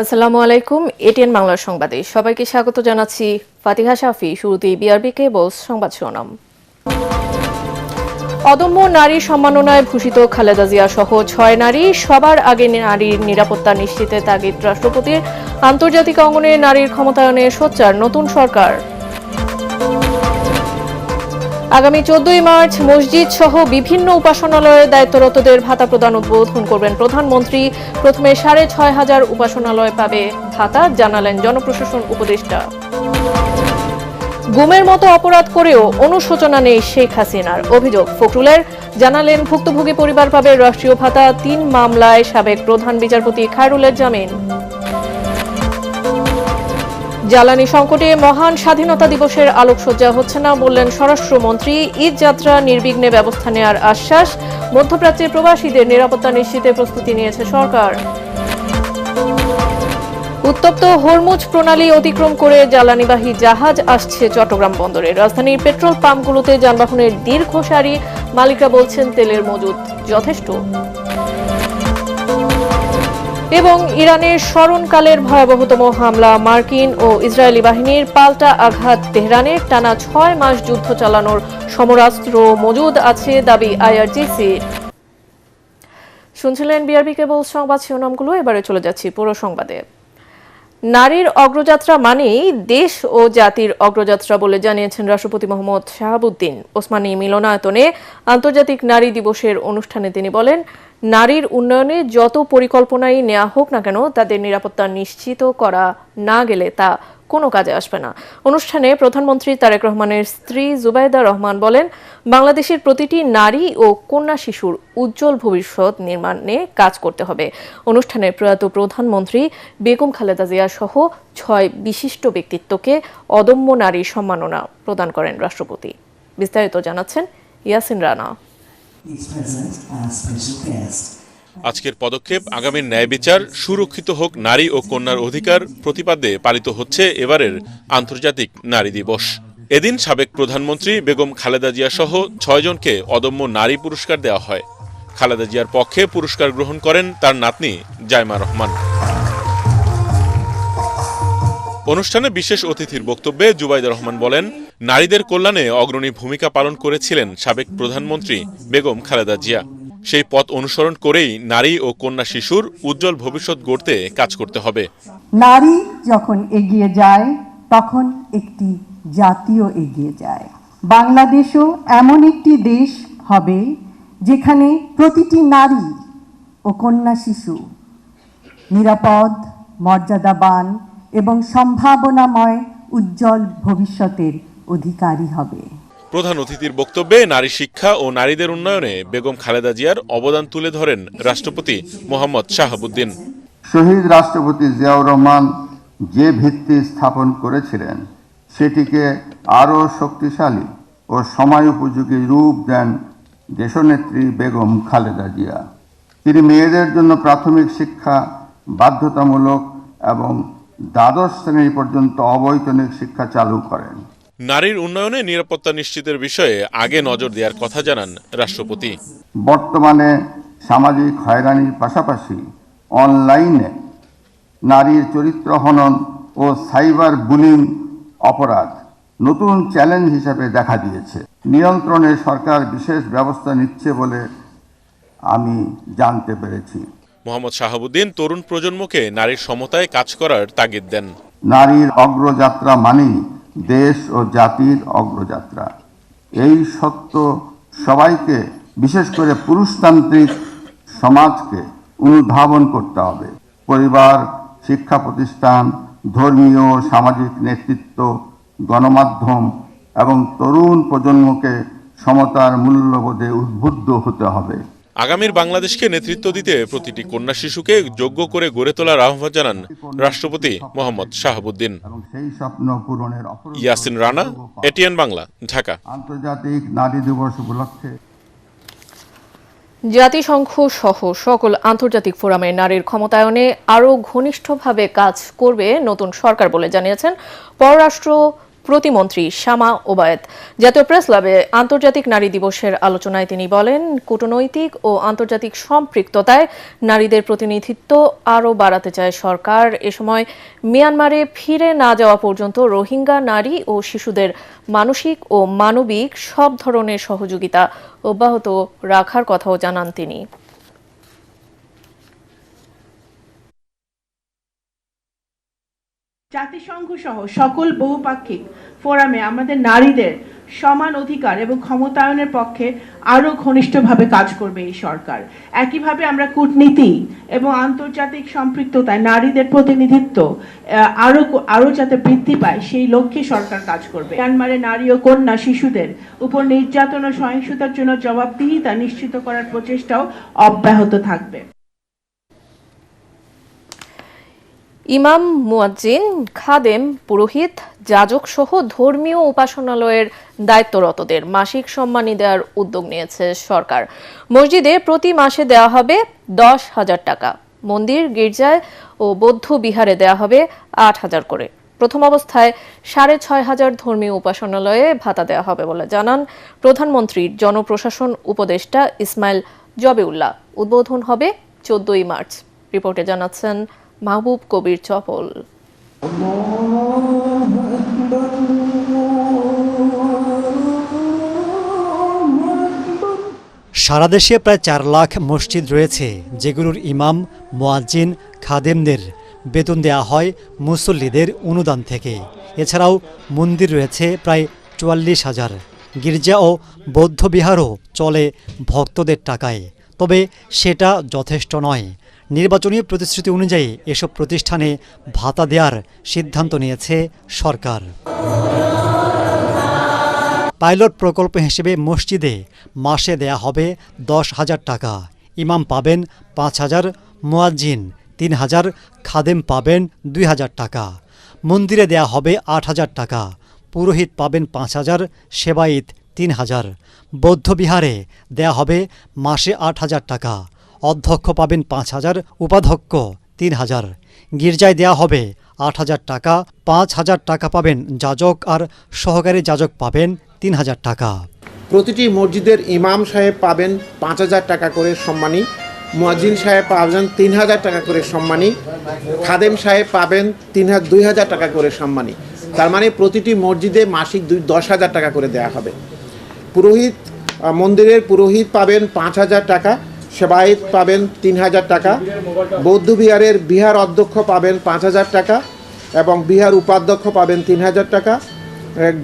আসসালামু আলাইকুম। এটিএন বাংলার সংবাদে সবাইকে স্বাগত জানাচ্ছি। ফাতিহা শাফি। শুরুতেই বিআরবি কেবলস সংবাদ শিরোনাম। অদম্য নারী সম্মাননায় ভূষিত খালেদা জিয়া সহ ৬ নারী। সবার আগে নারীর নিরাপত্তা নিশ্চিতে তাগিদ রাষ্ট্রপতির। আন্তর্জাতিক অঙ্গনে নারীর ক্ষমতায়নে সোচ্চার নতুন সরকার। আগামী ১৪ই মার্চ মসজিদ সহ বিভিন্ন উপাসনালয়ে দায়িত্বরতদের ভাতা প্রদান উদ্বোধন করবেন প্রধানমন্ত্রী। প্রথমে ৬,৫০০ উপাসনালয় পাবে ভাতা, জানালেন জনপ্রশাসন উপদেষ্টা। গুমের মতো অপরাধ করেও অনুশোচনা নেই শেখ হাসিনার, অভিযোগ ফখরুলের। জানালেন ভুক্তভোগী পরিবার পাবে রাষ্ট্রীয় ভাতা। ৩ মামলায় সাবেক প্রধান বিচারপতি খায়রুলের জামিন। জ্বালানি সংকটে মহান স্বাধীনতা দিবসের আলোকসজ্জা হচ্ছে না, বললেন স্বরাষ্ট্রমন্ত্রী। ঈদ যাত্রা নির্বিঘ্নে ব্যবস্থা নেওয়ার আশ্বাস। মধ্যপ্রাচ্যের প্রবাসীদের নিরাপত্তা নিশ্চিতে প্রস্তুতি নিয়েছে সরকার। উত্তপ্ত হরমুজ প্রণালী অতিক্রম করে জ্বালানিবাহী জাহাজ আসছে চট্টগ্রাম বন্দরে। রাজধানীর পেট্রোল পাম্পগুলোতে যানবাহনের দীর্ঘ সারি। মালিকরা বলছেন তেলের মজুদ যথেষ্ট। এবং ইরানের স্মরণকালের ভয়াবহতম হামলা, মার্কিন ও ইসরায়েলি বাহিনীর পাল্টা আঘাত তেহরানের। টানা ৬ মাস যুদ্ধ চালানোর সমরাস্ত্র মজুদ আছে, দাবি আইআরজিসির। শুনছিলেন বিআরবি কেবল সংবাদ শিরোনামগুলো। এবারে চলে যাচ্ছি পুরো সংবাদে। নারীর অগ্রযাত্রা মানেই দেশ ও জাতির অগ্রযাত্রা বলে জানিয়েছেন রাষ্ট্রপতি মোহাম্মদ শাহাবুদ্দিন। ওসমানী মিলনায়তনে আন্তর্জাতিক নারী দিবসের অনুষ্ঠানে তিনি বলেন, নারীর উন্নয়নে যত পরিকল্পনাই নেওয়া হোক না কেন, তাদের নিরাপত্তা নিশ্চিত করা না গেলে তা কোনো কাজে আসবে না। অনুষ্ঠানে প্রধানমন্ত্রী তারেক রহমানের স্ত্রী জুবাইদা রহমান বলেন, বাংলাদেশের প্রতিটি নারী ও কন্যা শিশুর উজ্জ্বল ভবিষ্যৎ নির্মাণে কাজ করতে হবে। অনুষ্ঠানে প্রয়াত প্রধানমন্ত্রী বেগম খালেদা জিয়া সহ ৬ বিশিষ্ট ব্যক্তিত্বকে অদম্য নারী সম্মাননা প্রদান করেন রাষ্ট্রপতি। বিস্তারিত জানাচ্ছেন ইয়াসিন রানা। আজকের পদক্ষেপ আগামীর ন্যায় বিচার সুরক্ষিত হোক, নারী ও কন্যার অধিকার প্রতিপাদ্যে পালিত হচ্ছে এবারের আন্তর্জাতিক নারী দিবস। এদিন সাবেক প্রধানমন্ত্রী বেগম খালেদা জিয়া সহ ৬ জনকে অদম্য নারী পুরস্কার দেওয়া হয়। খালেদা জিয়ার পক্ষে পুরস্কার গ্রহণ করেন তার নাতনি জাইমা রহমান। অনুষ্ঠানে বিশেষ অতিথির বক্তব্যে জুবাইদা রহমান বলেন, নারীদের কল্যাণে অগ্রণী ভূমিকা পালন করেছিলেন সাবেক প্রধানমন্ত্রী বেগম খালেদা জিয়া। সেই পথ অনুসরণ করেই নারী ও কন্যা শিশুর উজ্জ্বল ভবিষ্যৎ গড়তে কাজ করতে হবে। নারী যখন এগিয়ে যায় তখন একটি জাতিও এগিয়ে যায়। বাংলাদেশও এমন একটি দেশ হবে যেখানে প্রতিটি নারী ও কন্যা শিশু নিরাপদ, মর্যাদাবান এবং সম্ভাবনাময় উজ্জ্বল ভবিষ্যতের অধিকারী হবে। প্রধান অতিথির বক্তব্যে নারী শিক্ষা ও নারীদের উন্নয়নে বেগম খালেদা জিয়ার অবদান তুলে ধরেন রাষ্ট্রপতি মোহাম্মদ শাহাবুদ্দিন। শহীদ রাষ্ট্রপতি জিয়াউর রহমান যে ভিত্তি স্থাপন করেছিলেন সেটিকে আরও শক্তিশালী ও সময় উপযোগী রূপ দেন দেশনেত্রী বেগম খালেদা জিয়া। তিনি মেয়েদের জন্য প্রাথমিক শিক্ষা বাধ্যতামূলক এবং দ্বাদশ শ্রেণী পর্যন্ত অবৈতনিক শিক্ষা চালু করেন। নারীর উন্নয়নে নিরাপত্তা নিশ্চিতের বিষয়ে আগে নজর দেওয়ার কথা জানান রাষ্ট্রপতি। বর্তমানে সামাজিক হয়রানির পাশাপাশি অনলাইনে নারীর চরিত্র হনন ও সাইবার বুলিং অপরাধ নতুন চ্যালেঞ্জ হিসেবে দেখা দিয়েছে। নিয়ন্ত্রণে সরকার বিশেষ ব্যবস্থা নিচ্ছে বলে আমি জানতে পেরেছি। মোহাম্মদ শাহাবুদ্দিন তরুণ প্রজন্মকে নারীর সমতায় কাজ করার তাগিদ দেন। নারীর অগ্রযাত্রা মানেই দেশ ও জাতির অগ্রযাত্রা। এই সত্য সবাইকে, বিশেষ করে পুরুষতান্ত্রিক সমাজকে অনুধাবন করতে হবে। পরিবার, শিক্ষা প্রতিষ্ঠান, ধর্মীয় সামাজিক নেতৃত্ব, গণমাধ্যম এবং তরুণ প্রজন্মকে সমতার মূল্যবোধে উদ্বুদ্ধ হতে হবে। আগামীর বাংলাদেশকে নেতৃত্ব দিতে প্রতিটি কন্যা শিশুকে যোগ্য করে গড়ে তোলার আহ্বান জানান রাষ্ট্রপতি মোহাম্মদ শাহাবুদ্দিন। সেই স্বপ্ন পূরণের ইয়াসিন রানা, এটিএন বাংলা, ঢাকা। আন্তর্জাতিক নারী দিবস উপলক্ষে জাতিসংঘ সহ সকল আন্তর্জাতিক ফোরামে নারীর ক্ষমতায়নে আরও ঘনিষ্ঠভাবে কাজ করবে নতুন সরকার বলে জানিয়েছেন পররাষ্ট্র প্রতিমন্ত্রী শামা ওবায়েদ। জাতীয় প্রেস ক্লাবে আন্তর্জাতিক নারী দিবসের আলোচনায় তিনি বলেন, কূটনৈতিক ও আন্তর্জাতিক সম্পৃক্ততায় নারীদের প্রতিনিধিত্ব আরও বাড়াতে চায় সরকার। এ সময় মিয়ানমারে ফিরে না যাওয়া পর্যন্ত রোহিঙ্গা নারী ও শিশুদের মানসিক ও মানবিক সব ধরনের সহযোগিতা অব্যাহত রাখার কথাও জানান তিনি। জাতিসংঘ সহ সকল বহুপাক্ষিক ফোরামে আমাদের নারীদের সমান অধিকার এবং ক্ষমতায়নের পক্ষে আরো ঘনিষ্ঠভাবে কাজ করবে এই সরকার। একইভাবে আমরা কূটনীতি এবং আন্তর্জাতিক সম্পৃক্ততায় নারীদের প্রতিনিধিত্ব আরো যাতে বৃদ্ধি পায় সেই লক্ষ্যে সরকার কাজ করবে। মিয়ানমারে নারী ও কন্যা শিশুদের উপর নির্যাতন ও সহিংসতার জন্য জবাবদিহিতা নিশ্চিত করার প্রচেষ্টাও অব্যাহত থাকবে। ইমাম, মুয়াজ্জিন, খাদেম, পুরোহিত, যাজক সহ ধর্মীয় উপাসনালয়ের দায়িত্বরতদের মাসিক সম্মানী দেওয়ার উদ্যোগ নিয়েছে সরকার। মসজিদে প্রতি মাসে দেওয়া হবে 10,000 টাকা, মন্দির, গির্জায় ও বৌদ্ধ বিহারে দেওয়া হবে 8,000 করে। প্রথম অবস্থায় 6,500 ধর্মীয় উপাসনালয়ে ভাতা দেওয়া হবে বলে জানান প্রধানমন্ত্রীর জনপ্রশাসন উপদেষ্টা ইসমাইল জবেউল্লাহ। উদ্বোধন হবে 14ই মার্চ। রিপোর্টে জানাচ্ছেন মাহবুব কবির চপল। সারা দেশে প্রায় 4 লাখ মসজিদ রয়েছে, যেগুলোর ইমাম, মুয়াজ্জিন, খাদেমদের বেতন দেয়া হয় মুসল্লিদের অনুদান থেকে। এছাড়াও মন্দির রয়েছে প্রায় 44,000। গির্জা ও বৌদ্ধ বিহারও চলে ভক্তদের টাকায়। তবে সেটা যথেষ্ট নয়। নির্বাচনী প্রতিশ্রুতি অনুযায়ী এসব প্রতিষ্ঠানে ভাতা দেওয়ার সিদ্ধান্ত নিয়েছে সরকার। পাইলট প্রকল্প হিসেবে মসজিদে মাসে দেয়া হবে 10,000 টাকা। ইমাম পাবেন 5,000, মুয়াজ্জিন 3,000, খাদেম পাবেন 2,000 টাকা। মন্দিরে দেয়া হবে 8,000 টাকা, পুরোহিত পাবেন 5,000, সেবায়েত 3,000। বৌদ্ধ বিহারে দেয়া হবে মাসে 8,000 টাকা, অধ্যক্ষ পাবেন 5,000, উপাধ্যক্ষ 3,000। গির্জায় দেয়া হবে 8,000 টাকা, 5,000 টাকা পাবেন যাজক আর সহকারী যাজক পাবেন 3,000 টাকা। প্রতিটি মসজিদের ইমাম সাহেব পাবেন 5,000 টাকা করে সম্মানী, মুয়াজ্জিন সাহেব পাবেন 3,000 টাকা করে সম্মানী, খাদেম সাহেব পাবেন 2,000 টাকা করে সম্মানী। তার মানে প্রতিটি মসজিদে মাসিক 10,000 টাকা করে দেয়া হবে। পুরোহিত, মন্দিরের পুরোহিত পাবেন 5,000 টাকা, সেবায়েত পাবেন 3,000 টাকা, বৌদ্ধ বিহারের বিহার অধ্যক্ষ পাবেন 5,000 টাকা এবং বিহার উপাধ্যক্ষ পাবেন 3,000 টাকা,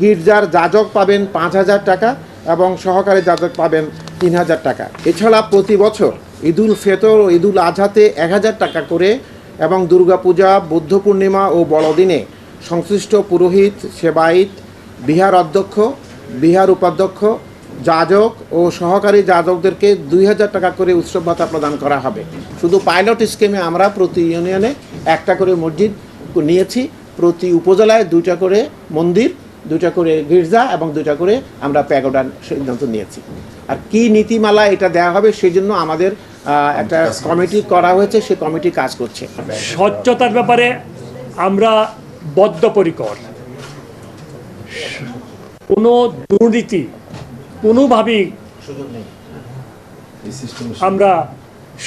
গির্জার যাজক পাবেন 5,000 টাকা এবং সহকারী যাজক পাবেন 3,000 টাকা। এছাড়া প্রতি বছর ঈদুল ফিতর ও ঈদুল আজহাতে 1,000 টাকা করে এবং দুর্গাপূজা, বুদ্ধ পূর্ণিমা ও বড়দিনে সংশ্লিষ্ট পুরোহিত, সেবায়েত, বিহার অধ্যক্ষ, বিহার উপাধ্যক্ষ, যাজক ও সহকারী যাজকদেরকে 2,000 টাকা করে উৎসব ভাতা প্রদান করা হবে। শুধু পাইলট স্কিমে আমরা প্রতি ইউনিয়নে 1টা করে মসজিদ নিয়েছি, প্রতি উপজেলায় 2টা করে মন্দির, 2টা করে গির্জা এবং 2টা করে আমরা প্যাগোডার সিদ্ধান্ত নিয়েছি। আর কি নীতিমালা এটা দেওয়া হবে সেই জন্য আমাদের একটা কমিটি করা হয়েছে, সেই কমিটি কাজ করছে। স্বচ্ছতার ব্যাপারে আমরা বদ্ধপরিকর। কোনো দুর্নীতি কোনোভাবেই আমরা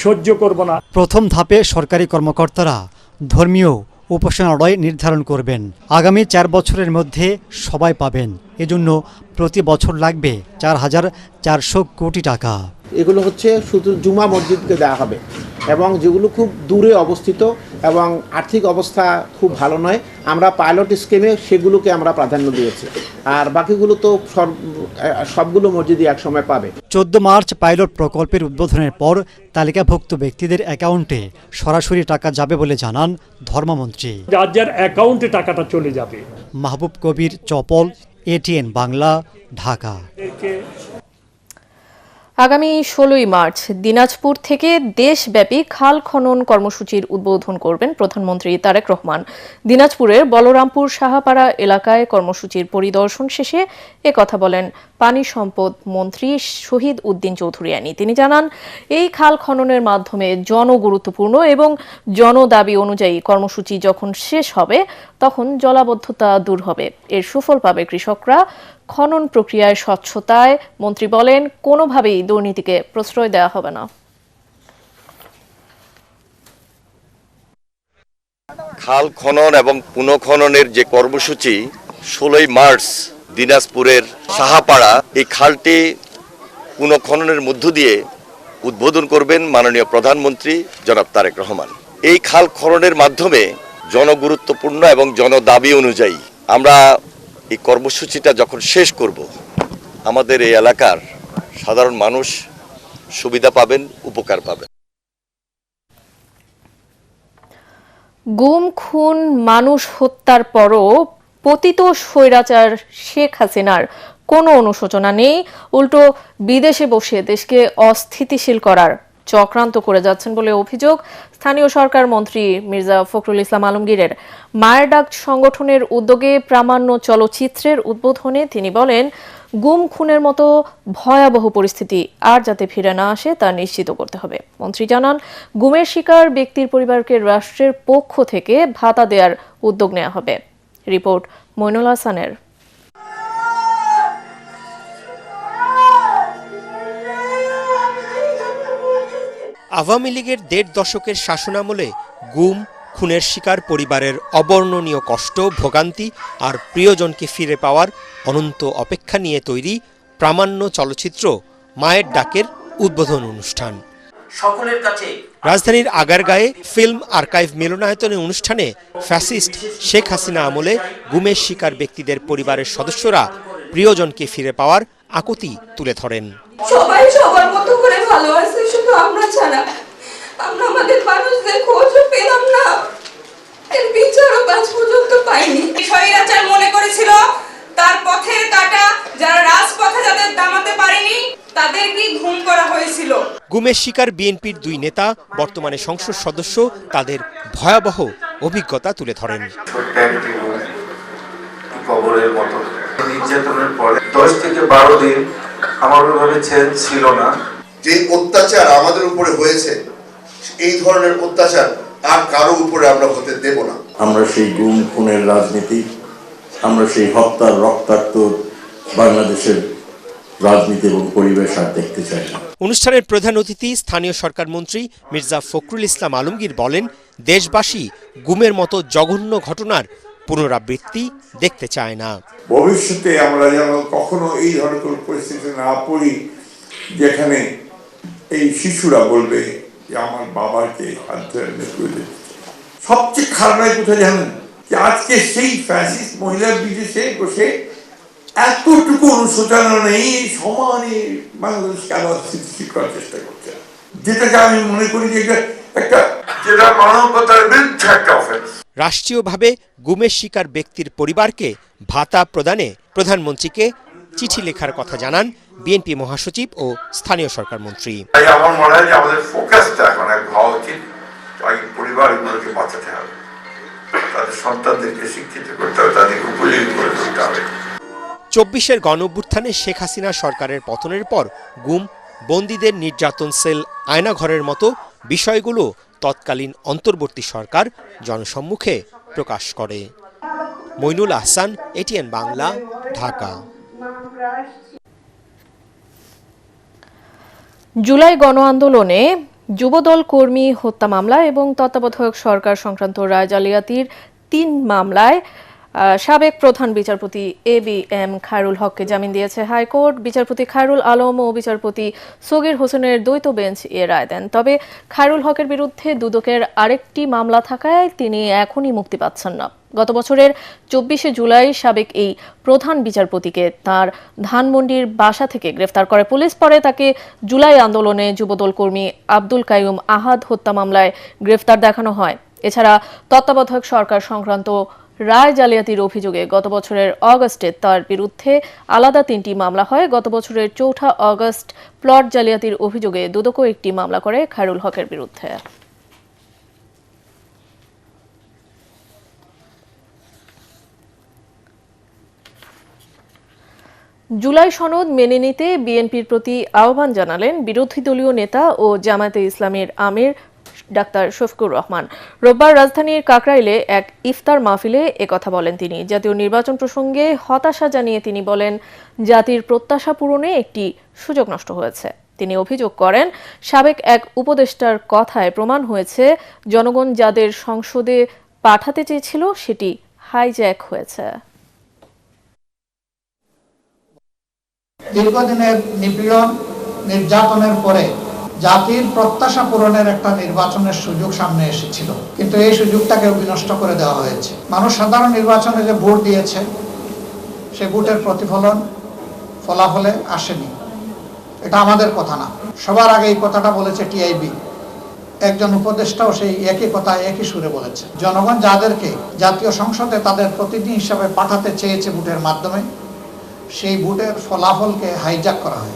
সহ্য করব না। প্রথম ধাপে সরকারি কর্মকর্তারা ধর্মীয় উপাসনালয় নির্ধারণ করবেন। আগামী 4 বছরের মধ্যে সবাই পাবেন। এজন্য প্রতি বছর লাগবে 4,400 কোটি টাকা। এগুলো হচ্ছে শুধু জুমা মসজিদকে দেওয়া হবে এবং যেগুলো খুব দূরে অবস্থিত এবং আর্থিক অবস্থা খুব ভালো নয়, আমরা পাইলট স্কিমে সেগুলোকে আমরা প্রাধান্য দিয়েছি। আর বাকিগুলো তো সবগুলো মসজিদই একসময় পাবে। 14 মার্চ পাইলট প্রকল্পের উদ্বোধনের পর তালিকাভুক্ত ব্যক্তিদের অ্যাকাউন্টে সরাসরি টাকা যাবে বলে জানান ধর্মমন্ত্রী। রাজ্যের অ্যাকাউন্টে টাকাটা চলে যাবে। মাহবুব কবির চপল, ATN বাংলা, ঢাকা। আগামী 16ই মার্চ দিনাজপুর থেকে দেশব্যাপী খাল খনন কর্মসূচির উদ্বোধন করবেন প্রধানমন্ত্রী তারেক রহমান। দিনাজপুরের বলরামপুর সাহাপাড়া এলাকায় কর্মসূচির পরিদর্শন শেষে একথা বলেন পানি সম্পদ মন্ত্রী শহীদ উদ্দিন চৌধুরিয়ানী। তিনি জানান, এই খাল খননের মাধ্যমে জনগুরুত্বপূর্ণ এবং জনদাবি অনুযায়ী কর্মসূচি যখন শেষ হবে তখন জলাবদ্ধতা দূর হবে। এর সুফল পাবে কৃষকরা। খনন প্রক্রিয়ায় স্বচ্ছতায় মন্ত্রী বলেন, কোনোভাবেই দুর্নীতিকে প্রশ্রয় দেওয়া হবে না। খাল খনন এবং পুনঃখননের যে কর্মসূচি 16ই মার্চ দিনাজপুরের সাহাপাড়া, এই খালটি পুনঃখননের মধ্য দিয়ে উদ্বোধন করবেন মাননীয় প্রধানমন্ত্রী জনাব তারেক রহমান। এই খাল খননের মাধ্যমে জনগুরুত্বপূর্ণ এবং জনদাবি অনুযায়ী আমরা এই কর্মসূচিটা যখন শেষ করব, আমাদের এই এলাকার সাধারণ মানুষ সুবিধা পাবেন, উপকার পাবেন। গুম, খুন, মানুষ হত্যার পরও পতিত স্বৈরাচার শেখ হাসিনার কোনো অনুশোচনা নেই। উল্টো বিদেশে বসে দেশকে অস্থিতিশীল করার চক্রান্ত করে যাচ্ছেন বলে অভিযোগ স্থানীয় সরকার মন্ত্রী মির্জা ফখরুল ইসলাম আলমগীরের। মায়ের ডাক সংগঠনের উদ্যোগে প্রামাণ্য চলচ্চিত্রের উদ্বোধনে তিনি বলেন, গুম খুনের মতো ভয়াবহ পরিস্থিতি আর যাতে ফিরে না আসে তা নিশ্চিত করতে হবে। মন্ত্রী জানান, গুমের শিকার ব্যক্তির পরিবারকে রাষ্ট্রের পক্ষ থেকে ভাতা দেওয়ার উদ্যোগ নেওয়া হবে। রিপোর্ট মইনুল হাসানের। আওয়ামী লীগের ১.৫ দশকের শাসনামলে গুম, খুনের শিকার পরিবারের অবর্ণনীয় কষ্ট, ভোগান্তি আর প্রিয়জনকে ফিরে পাওয়ার অনন্ত অপেক্ষা নিয়ে তৈরি প্রামাণ্য চলচ্চিত্র মায়ের ডাকের উদ্বোধন অনুষ্ঠান। সকলের কাছে রাজধানীর আগারগাঁয়ে ফিল্ম আর্কাইভ মিলনায়তনে অনুষ্ঠানে ফ্যাসিস্ট শেখ হাসিনা আমলে গুমের শিকার ব্যক্তিদের পরিবারের সদস্যরা প্রিয়জনকে ফিরে পাওয়ার আকুতি তুলে ধরেন। সবাই সবার মতো করে ভালো আছে, শুধু আমরা ছাড়া। আমরা আমাদের মানুষদের খোঁজও পেলাম না, এর বিচারও আজ পর্যন্ত পাইনি। স্বৈরাচার মনে করেছিল তার পথের কাঁটা যারা রাজপথে যাদের দামাতে পারেনি তাদেরকে ঘুম করা হয়েছিল। গুমের শিকার বিএনপির 2 নেতা, বর্তমানে সংসদ সদস্য, তাদের ভয়াবহ অভিজ্ঞতা তুলে ধরেন। কবরের মতো নির্যাতনের পরে 10 থেকে 12 দিন আমার ওইভাবে চেঞ্জ ছিল না। যে অত্যাচার আমাদের উপরে হয়েছে, এই ধরনের অত্যাচার আর কারো উপরে আমরা হতে দেব না। আমরা সেই গুম খুনের রাজনীতি, আমরা সেই হত্যার রক্তাক্ত বাংলাদেশের রাজনীতি এবং পরিবেশ আর দেখতে চাই না। অনুষ্ঠানের প্রধান অতিথি স্থানীয় সরকার মন্ত্রী মির্জা ফখরুল ইসলাম আলমগীর বলেন, দেশবাসী গুমের মতো জঘন্য ঘটনার পুনরাবৃত্তি দেখতে চায় না। ভবিষ্যতে আমরা যেন কখনো এই ধরনের পরিস্থিতি না পড়ি যেখানে এই শিশুরা বলবে যে আমার বাবাকে হাত ধরে মৃত্যু। সবচেয়ে খারাপ লাগে কোথায় জানেন, যে আজকে সেই ফ্যাসিস্ট মহিলার বিদেশে বসে এতটুকু অনুশোচনা নেই, সমানে বাংলাদেশ কেন স্থিতিশীল করার চেষ্টা করছে, যেটাকে আমি মনে করি যে একটা যেটা মানবতার বিরুদ্ধে একটা অফেন্স। রাষ্ট্রীয়ভাবে গুমের শিকার ব্যক্তির পরিবারকে ভাতা প্রদানে প্রধানমন্ত্রীকে চিঠি লেখার কথা জানান বিএনপি মহাসচিব ও স্থানীয় সরকার মন্ত্রী। আমার মনে হয় যে আমাদের ফোকাসটা এখন হওয়া উচিত পরিবারগুলোকে বাঁচাতে হবে, তাদের সন্তানদেরকে শিক্ষিত করতে হবে, তাদেরকে উপযোগী করে তুলতে হবে। 24-এর গণঅভ্যুত্থানে শেখ হাসিনা সরকারের পতনের পর গুম, বন্দীদের নির্যাতন সেল, আয়নাঘরের মতো বিষয়গুলো তৎকালীন অন্তর্বর্তী সরকার জনসম্মুখে প্রকাশ করে। মইনুল আহসান, এটিএন বাংলা, ঢাকা। জুলাই গণ আন্দোলনে যুবদল কর্মী হত্যা মামলা এবং তত্ত্বাবধায়ক সরকার সংক্রান্ত রায় জালিয়াতির 3 মামলায় সাবেক প্রধান বিচারপতি ABM খায়রুল হককে জামিন দিয়েছে হাইকোর্ট। বিচারপতি খায়রুল আলম ও বিচারপতি সগীর হোসেনের দ্বৈত বেঞ্চ এ রায় দেন। তবে খায়রুল হকের বিরুদ্ধে দুদকের আরেকটি মামলা থাকায় তিনি এখনই মুক্তি পাচ্ছেন না। গত বছরের 24শে জুলাই সাবেক এই প্রধান বিচারপতিকে তার ধানমন্ডির বাসা থেকে গ্রেফতার করে পুলিশ। পরে তাকে জুলাই আন্দোলনে যুবদল কর্মী আব্দুল কাইয়ুম আহাদ হত্যা মামলায় গ্রেফতার দেখানো হয়। এছাড়া তত্ত্বাবধায়ক সরকার সংক্রান্ত রায় জালিয়াতির অভিযোগে গত বছরের অগস্টে তার বিরুদ্ধে আলাদা 3টি মামলা হয়। গত বছরের 4 অগস্ট প্লট জালিয়াতির অভিযোগে দুদকও একটি মামলা করে খায়রুল হকের বিরুদ্ধে। জুলাই সনদ মেনে নিতে বিএনপির প্রতি আহ্বান জানালেন বিরোধী দলীয় নেতা ও জামায়াতে ইসলামীর আমির ডাক্তার শফিকুর রহমান। রোববার রাজধানীর কাকরাইলে এক ইফতার মাহফিলে একথা বলেন তিনি। জাতীয় নির্বাচন প্রসঙ্গে হতাশা জানিয়ে তিনি বলেন, জাতির প্রত্যাশা পূরণে একটি সুযোগ নষ্ট হয়েছে। তিনি অভিযোগ করেন, সাবেক এক উপদেষ্টার কথায় প্রমাণ হয়েছে জনগণ যাদের সংসদে পাঠাতে চেয়েছিল সেটি হাইজ্যাক হয়েছে। দীর্ঘদিনের নিপীড়ন নির্যাতনের পরে জাতির প্রত্যাশা পূরণের একটা নির্বাচনের সুযোগ সামনে এসেছিল, কিন্তু এই সুযোগটাকে বিনষ্ট করে দেওয়া হয়েছে। মানুষ সাধারণ নির্বাচনে যে ভোট দিয়েছে সে ভোটের প্রতিফলন ফলাফলে আসেনি। এটা আমাদের কথা না, সবার আগে এই কথাটা বলেছে টিআইবি। একজন উপদেষ্টাও সেই একই কথা একই সুরে বলেছে। জনগণ যাদেরকে জাতীয় সংসদে তাদের প্রতিনিধি হিসাবে পাঠাতে চেয়েছে ভোটের মাধ্যমে, সেই ভোটের ফলাফলকে হাইজ্যাক করা হয়।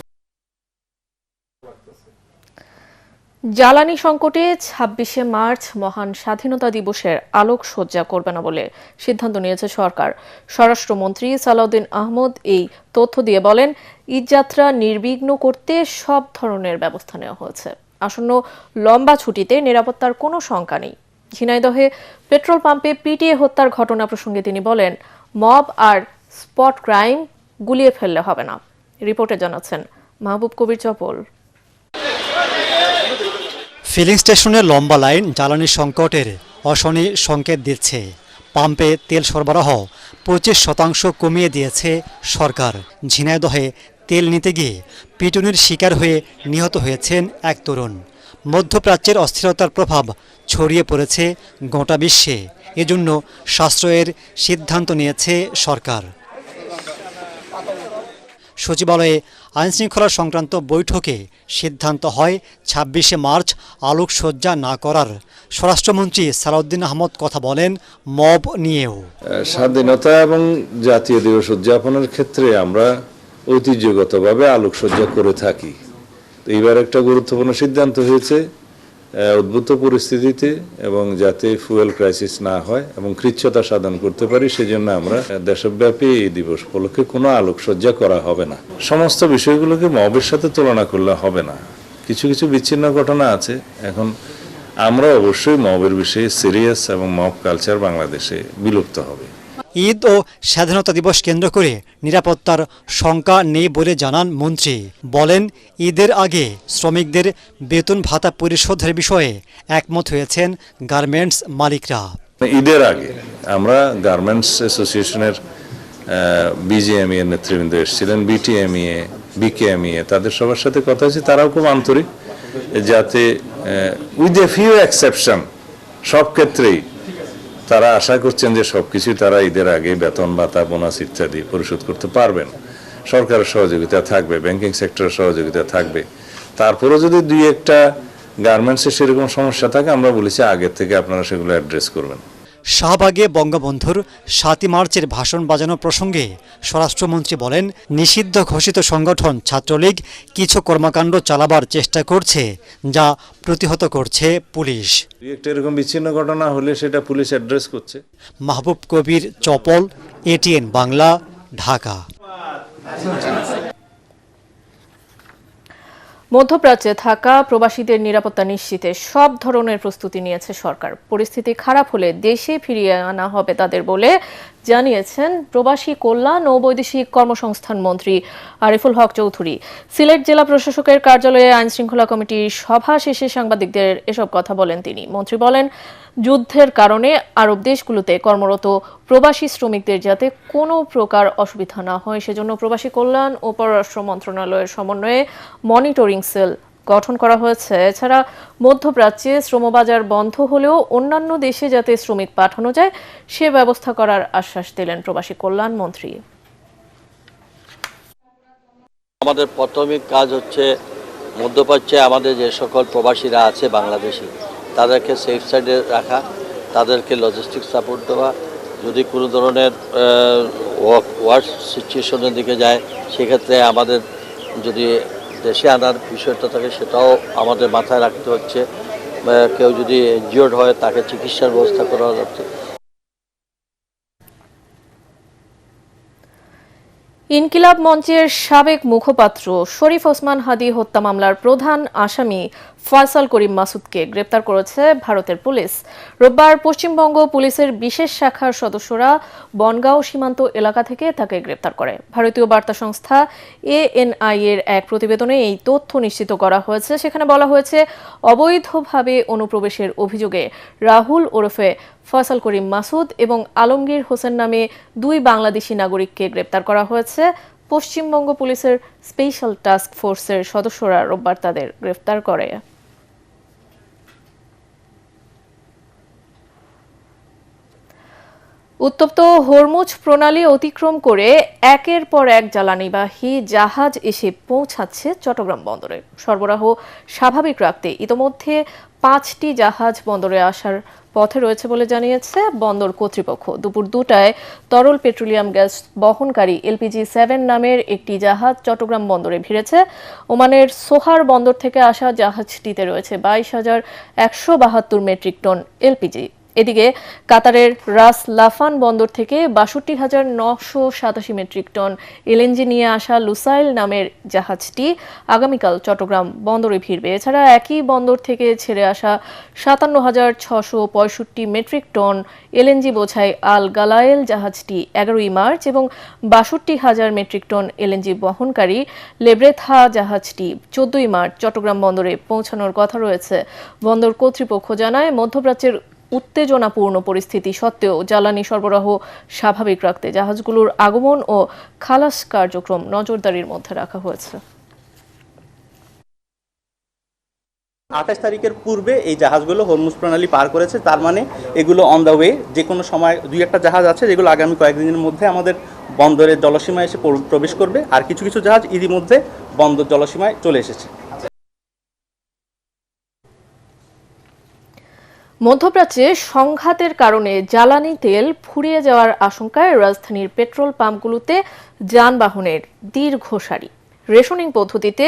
জ্বালানি সংকটে 26শে মার্চ মহান স্বাধীনতা দিবসের আলোকসজ্জা করবে না বলে সিদ্ধান্ত নিয়েছে সরকার। স্বরাষ্ট্রমন্ত্রী সালাউদ্দিন আহমদ এই তথ্য দিয়ে বলেন, ঈদযাত্রা নির্বিঘ্ন করতে সব ধরনের ব্যবস্থা নেওয়া হয়েছে। আসন্ন লম্বা ছুটিতে নিরাপত্তার কোনো শঙ্কা নেই। ঝিনাইদহে পেট্রোল পাম্পে পিটিয়ে হত্যার ঘটনা প্রসঙ্গে তিনি বলেন, মব আর স্পট ক্রাইম গুলিয়ে ফেললে হবে না। রিপোর্টে জানাচ্ছেন মাহবুব কবির চপল। ফিলিং স্টেশনে লম্বা লাইন জ্বালানি সংকটের অশনি সংকেত দিচ্ছে। পাম্পে তেল সরবরাহ 25% কমিয়ে দিয়েছে সরকার। ঝিনাইদহে তেল নিতে গিয়ে পিটুনির শিকার হয়ে নিহত হয়েছেন এক তরুণ। মধ্যপ্রাচ্যের অস্থিরতার প্রভাব ছড়িয়ে পড়েছে গোটা বিশ্বে, এজন্য সাশ্রয়ের সিদ্ধান্ত নিয়েছে সরকার। সচিবালয়ে আইনশৃঙ্খলা সংক্রান্ত বৈঠকে সিদ্ধান্ত হয় 26শে মার্চ আলোকসজ্জা না করার। স্বরাষ্ট্রমন্ত্রী সালাউদ্দিন আহমদ কথা বলেন মব নিয়েও। স্বাধীনতা এবং জাতীয় দিবস উদযাপনের ক্ষেত্রে আমরা ঐতিহ্যগতভাবে আলোকসজ্জা করে থাকি। তো এইবার একটা গুরুত্বপূর্ণ সিদ্ধান্ত হয়েছে উদ্ভূত পরিস্থিতিতে এবং যাতে ফুয়েল ক্রাইসিস না হয় এবং কৃচ্ছতা সাধন করতে পারি, সেজন্য আমরা দেশব্যাপী এই দিবস উপলক্ষে কোনো আলোকসজ্জা করা হবে না। সমস্ত বিষয়গুলোকে মবের সাথে তুলনা করলে হবে না। কিছু কিছু বিচ্ছিন্ন ঘটনা আছে। এখন আমরা অবশ্যই মবের বিষয়ে সিরিয়াস এবং মব কালচার বাংলাদেশে বিলুপ্ত হবে। ঈদ ও স্বাধীনতা দিবস কেন্দ্র করে নিরাপত্তার শঙ্কা নেই বলে জানান মন্ত্রী। বলেন, ঈদের আগে শ্রমিকদের বেতন ভাতা পরিশোধের বিষয়ে একমত হয়েছেন গার্মেন্টস মালিকরা। ঈদের আগে আমরা গার্মেন্টস অ্যাসোসিয়েশনের বিজিএমইএ নেতৃবৃন্দ এসেছিলেন, বিটিএমইএ, বিকেএমইএ, তাদের সবার সাথে কথা হয়েছে। তারাও খুব আন্তরিক, যাতে উইথ এ ফিউ এক্সেপশন সব ক্ষেত্রেই তারা আশা করছেন যে সবকিছুই তারা ঈদের আগে বেতন ভাতা বোনাস ইত্যাদি পরিশোধ করতে পারবেন। সরকারের সহযোগিতা থাকবে, ব্যাংকিং সেক্টরের সহযোগিতা থাকবে। তারপরেও যদি দুই একটা গার্মেন্টসের সেরকম সমস্যা থাকে, আমরা বলেছি আগের থেকে আপনারা সেগুলো অ্যাড্রেস করবেন। শাহবাগে বঙ্গবন্ধুর 7 মার্চের ভাষণ বাজানো প্রসঙ্গে স্বরাষ্ট্রমন্ত্রী বলেন, নিষিদ্ধ ঘোষিত সংগঠন ছাত্রলীগ কিছু কর্মকাণ্ড চালাবার চেষ্টা করছে, যা প্রতিহত করছে পুলিশ। একটা এরকম বিচ্ছিন্ন ঘটনা হলে সেটা পুলিশ অ্যাড্রেস করছে। মাহবুব কবির চপল, এটিএন বাংলা, ঢাকা। মধ্যপ্রাচ্যে থাকা প্রবাসীদের নিরাপত্তা নিশ্চিতে সব ধরনের প্রস্তুতি নিয়েছে সরকার। পরিস্থিতি খারাপ হলে দেশে ফিরিয়ে আনা হবে তাদের বলে জানিয়েছেন প্রবাসী কল্যাণ ও বৈদেশিক কর্মসংস্থান মন্ত্রী আরিফুল হক চৌধুরী। সিলেট জেলা প্রশাসকের কার্যালয়ে আইনশৃঙ্খলা কমিটির সভা শেষে সাংবাদিকদের এসব কথা বলেন তিনি। মন্ত্রী বলেন, যুদ্ধের কারণে আরব দেশগুলোতে কর্মরত প্রবাসী শ্রমিকদের যাতে কোনো প্রকার অসুবিধা না হয় সেজন্য প্রবাসী কল্যাণ ও পররাষ্ট্র মন্ত্রণালয়ের সমন্বয়ে মনিটরিং সেল গঠন করা হয়েছে। এছাড়া মধ্যপ্রাচ্যে শ্রমবাজার বন্ধ হলেও অন্যান্য দেশে যাতে শ্রমিক পাঠানো যায় সে ব্যবস্থা করার আশ্বাস দিলেন প্রবাসী কল্যাণ মন্ত্রী। আমাদের প্রাথমিক কাজ হচ্ছে মধ্যপ্রাচ্যে আমাদের যে সকল প্রবাসীরা আছে বাংলাদেশি, তাদেরকে সেফ সাইডে রাখা, তাদেরকে লজিস্টিক সাপোর্ট দেওয়া, যদি কোনো ধরনের ওয়ার্স সিচুয়েশনের দিকে যায়, সেক্ষেত্রে আমাদের যদি দেশে আনার বিষয়টা থাকে সেটাও আমাদের মাথায় রাখতে হচ্ছে। কেউ যদি ইনজিওর্ড হয় তাকে চিকিৎসার ব্যবস্থা করা যাচ্ছে। ইনকিলাব মঞ্চের সাবেক মুখপাত্র শরীফ ওসমান হাদি হত্যা মামলার প্রধান আসামি ফয়সাল করিম মাসুদকে গ্রেপ্তার করেছে ভারতের পুলিশ। রোববার পশ্চিমবঙ্গ পুলিশের বিশেষ শাখার সদস্যরা বনগাঁও সীমান্ত এলাকা থেকে তাকে গ্রেপ্তার করে। ভারতীয় বার্তা সংস্থা ANI এর এক প্রতিবেদনে এই তথ্য নিশ্চিত করা হয়েছে। সেখানে বলা হয়েছে, অবৈধভাবে অনুপ্রবেশের অভিযোগে রাহুল ওরফে ফয়সাল করিম মাসুদ এবং আলমগীর হোসেন নামে 2 বাংলাদেশি নাগরিককে গ্রেপ্তার করা হয়েছে। পশ্চিমবঙ্গ পুলিশের স্পেশাল টাস্ক ফোর্সের সদস্যরা রোববার তাদের গ্রেফতার করে। উত্তপ্ত হরমুজ প্রণালী অতিক্রম করে একের পর এক জ্বালানিবাহী জাহাজ এসে পৌঁছাচ্ছে চট্টগ্রাম বন্দরে। সরবরাহ স্বাভাবিক রাখতে ইতোমধ্যে 5টি জাহাজ বন্দরে আসার পথে রয়েছে বলে জানিয়েছে বন্দর কর্তৃপক্ষ। দুপুর 2টায় তরল পেট্রোলিয়াম গ্যাস বহনকারী LPG 7 নামের একটি জাহাজ চট্টগ্রাম বন্দরে ভিড়েছে। ওমানের সোহার বন্দর থেকে আসা জাহাজটিতে রয়েছে 22,172 মেট্রিক টন LPG। এদিকে কাতারের রাস লাফান বন্দর থেকে 62,987 মেট্রিক টন LNG নিয়ে আসা লুসাইল নামের জাহাজটি আগামীকাল চট্টগ্রাম বন্দরে ভিড়বে। এছাড়া একই বন্দর থেকে ছেড়ে আসা 57,665 মেট্রিক টন LNG বোঝাই আল গালায়েল জাহাজটি 11ই মার্চ এবং 62,000 মেট্রিক টন LNG বহনকারী লেব্রেথা জাহাজটি 14ই মার্চ চট্টগ্রাম বন্দরে পৌঁছানোর কথা রয়েছে। বন্দর কর্তৃপক্ষ জানায়, মধ্যপ্রাচ্যের উত্তেজনাপূর্ণ পরিস্থিতি সত্ত্বেও জ্বালানি সরবরাহ স্বাভাবিক রাখতে জাহাজগুলোর আগমন ও খালাস কার্যক্রম নজরদারির মধ্যে রাখা হয়েছে। 28 তারিখের পূর্বে এই জাহাজগুলো হরমুজ প্রণালী পার করেছে। তার মানে এগুলো অন দ্য ওয়ে। যে কোনো সময় 2-1টা জাহাজ আছে যেগুলো আগামী কয়েকদিনের মধ্যে আমাদের বন্দরের জলসীমায় এসে প্রবেশ করবে, আর কিছু কিছু জাহাজ ইতিমধ্যে বন্দর জলসীমায় চলে এসেছে। মধ্যপ্রাচ্যে সংঘাতের কারণে জ্বালানি তেল ফুরিয়ে যাওয়ার আশঙ্কায় রাজধানীর পেট্রোল পাম্পগুলোতে যানবাহনের দীর্ঘ সারি। রেশনিং পদ্ধতিতে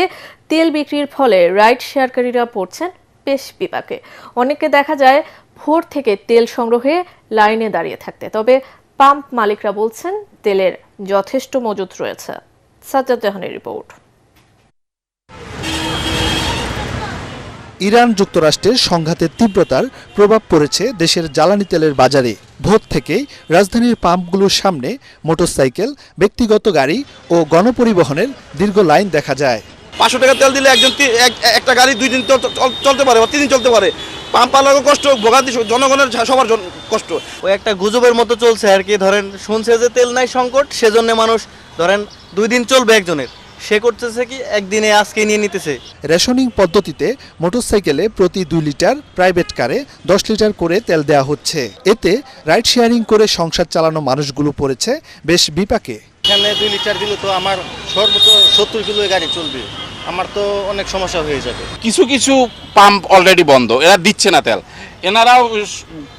তেল বিক্রির ফলে রাইড শেয়ারকারীরা পড়ছেন বেশ বিপাকে। অনেককে দেখা যায় ভোর থেকে তেল সংগ্রহে লাইনে দাঁড়িয়ে থাকতে। তবে পাম্প মালিকরা বলছেন তেলের যথেষ্ট মজুত রয়েছে। সাজ্জাদ জাহানের রিপোর্ট। ইরান যুক্তরাষ্ট্রের সংঘাতের তীব্রতার প্রভাব পড়েছে দেশের জ্বালানি তেলের বাজারে। ভোর থেকেই রাজধানীর পাম্পগুলোর সামনে মোটরসাইকেল, ব্যক্তিগত গাড়ি ও গণপরিবহনের দীর্ঘ লাইন দেখা যায়। 500 টাকা তেল দিলে একটা গাড়ি 2 দিন চলতে পারে বা 3 দিন চলতে পারে। পাম্প পালারও কষ্ট, ভোগান্তি জনগণের, সবার কষ্ট। ওই একটা গুজবের মতো চলছে আর কি। ধরেন শুনছে যে তেল নাই সংকট, সেজন্য মানুষ ধরেন 2 দিন চলবে একজনের, সে করতেছে কি একদিনে আজকে নিয়ে নিতেছে। রেশনিং পদ্ধতিতে মোটরসাইকেলে প্রতি 2 লিটার, প্রাইভেট কারে 10 লিটার করে তেল দেওয়া হচ্ছে। এতে রাইড শেয়ারিং করে সংসার চালানো মানুষগুলো পড়েছে বেশ বিপাকে। এখানে 2 লিটার দিলে তো আমার সর্বোচ্চ 70 কিলো গাড়ি চলবে, আমার তো অনেক সমস্যা হয়ে যাবে। কিছু কিছু পাম্প অলরেডি বন্ধ, এরা দিচ্ছে না তেল। এনারাও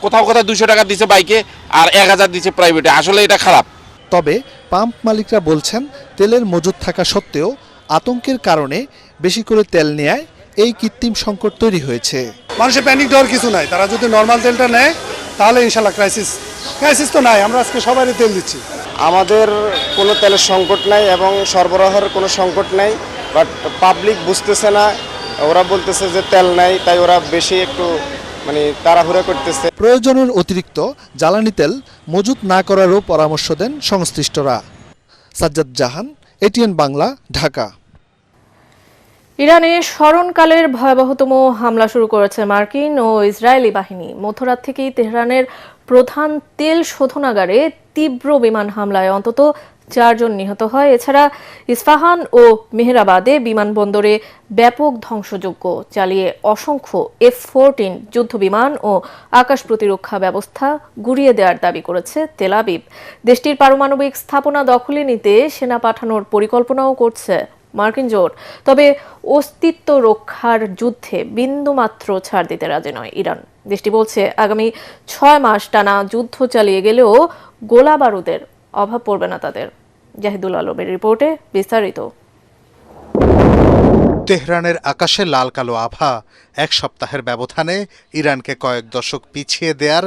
কোথাও 200 টাকা দিচ্ছে বাইকে আর 1000 দিচ্ছে প্রাইভেটে। আসলে এটা খারাপ। তবে পাম্প মালিকরা বলছেন তেলের মজুত থাকা সত্ত্বেও আতঙ্কের কারণে বেশি করে তেল নেয়ায় এই কৃত্রিম সংকট তৈরি হয়েছে। মানুষের প্যানিক দেওয়ার কিছু নাই, তারা যদি নর্মাল তেলটা নেয় তাহলে ইনশাল্লাহ ক্রাইসিস তো নাই। আমরা আজকে সবাই তেল দিচ্ছি। আমাদের কোনো তেলের সংকট নাই এবং সরবরাহের কোনো সংকট নাই, বাট পাবলিক বুঝতেছে না। ওরা বলতেছে যে তেল নাই, তাই ওরা বেশি একটু তাড়াহুড়া করতেছে। প্রয়োজনের অতিরিক্ত জ্বালানি তেল মজুত না করারও পরামর্শ দেন সংশ্লিষ্টরা। সাজ্জাদ জাহান, ATN বাংলা, ঢাকা। ইরানে স্মরণকালের ভয়াবহতম হামলা শুরু করেছে মার্কিন ও ইসরায়েলি বাহিনী। মধ্যরাত থেকেই তেহরানের প্রধান তেল শোধনাগারে তীব্র বিমান হামলায় অন্তত 4 জন নিহত হয়। এছাড়া ইস্পাহান ও মেহরাবাদে বিমানবন্দরে ব্যাপক ধ্বংসযজ্ঞ চালিয়ে অসংখ্য F-14 যুদ্ধবিমান ও আকাশ প্রতিরক্ষা ব্যবস্থা গুড়িয়ে দেওয়ার দাবি করেছে তেল আবিব। দেশটির পারমাণবিক স্থাপনা দখলে নিতে সেনা পাঠানোর পরিকল্পনাও করছে মার্কিন জোট। তবে অস্তিত্ব রক্ষার যুদ্ধে বিন্দুমাত্র ছাড় দিতে রাজি নয় ইরান। দেশটি বলছে আগামী 6 মাস টানা যুদ্ধ চালিয়ে গেলেও গোলা বারুদের অভাব পড়বে না তাদের। জাহিদুল আলমের রিপোর্টে বিস্তারিত। তেহরানের আকাশে লাল কালো আভা। এক সপ্তাহের ব্যবধানে ইরানকে কয়েক দশক পিছিয়ে দেওয়ার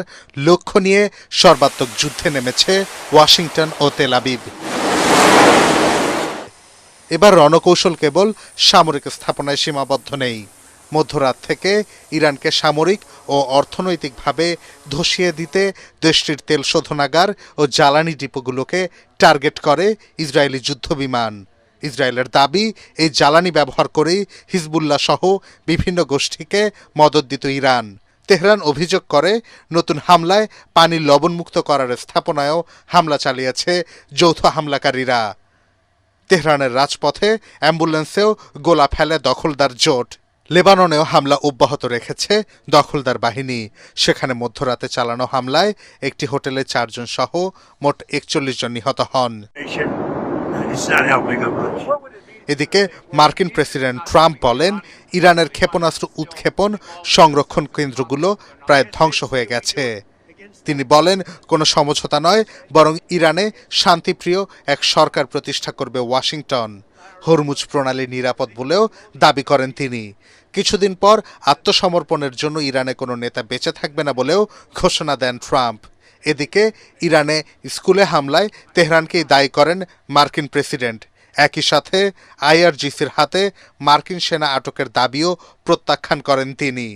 লক্ষ্য নিয়ে সর্বাত্মক যুদ্ধে নেমেছে ওয়াশিংটন ও তেল আবিব। এবার রণকৌশল কেবল সামরিক স্থাপনায় সীমাবদ্ধ নেই। মধ্যরাত থেকে ইরানকে সামরিক ও অর্থনৈতিকভাবে ধসিয়ে দিতে দেশটির তেল শোধনাগার ও জ্বালানি ডিপোগুলোকে টার্গেট করে ইসরায়েলি যুদ্ধবিমান। ইসরায়েলের দাবি, এই জ্বালানি ব্যবহার করেই হিজবুল্লাহ সহ বিভিন্ন গোষ্ঠীকে মদত দিত ইরান। তেহরান অভিযোগ করে নতুন হামলায় পানি লবণমুক্ত করার স্থাপনায়ও হামলা চালিয়েছে যৌথ হামলাকারীরা। তেহরানের রাজপথে অ্যাম্বুলেন্সেও গোলা ফেলে দখলদার জোট। লেবাননেও হামলা অব্যাহত রেখেছে দখলদার বাহিনী। সেখানে মধ্যরাতে চালানো হামলায় একটি হোটেলে 4 জন সহ মোট 41 জন নিহত হন। এদিকে মার্কিন প্রেসিডেন্ট ট্রাম্প বলেন, ইরানের ক্ষেপণাস্ত্র উৎক্ষেপণ সংরক্ষণ কেন্দ্রগুলো প্রায় ধ্বংস হয়ে গেছে। তিনি বলেন, কোনো সমঝোতা নয়, বরং ইরানে শান্তিপ্রিয় এক সরকার প্রতিষ্ঠা করবে ওয়াশিংটন। হরমুজ প্রণালী নিরাপদ বলেও দাবি করেন তিনি। কিছুদিন পর আত্মসমর্পণের জন্য ইরানে কোনো নেতা বেঁচে থাকবে না বলেও ঘোষণা দেন ট্রাম্প। এদিকে ইরানে স্কুলে হামলায় তেহরানকেই দায়ী করেন মার্কিন প্রেসিডেন্ট। একই সাথে আইআরজিসির হাতে মার্কিন সেনা আটকের দাবিও প্রত্যাখ্যান করেন তিনি।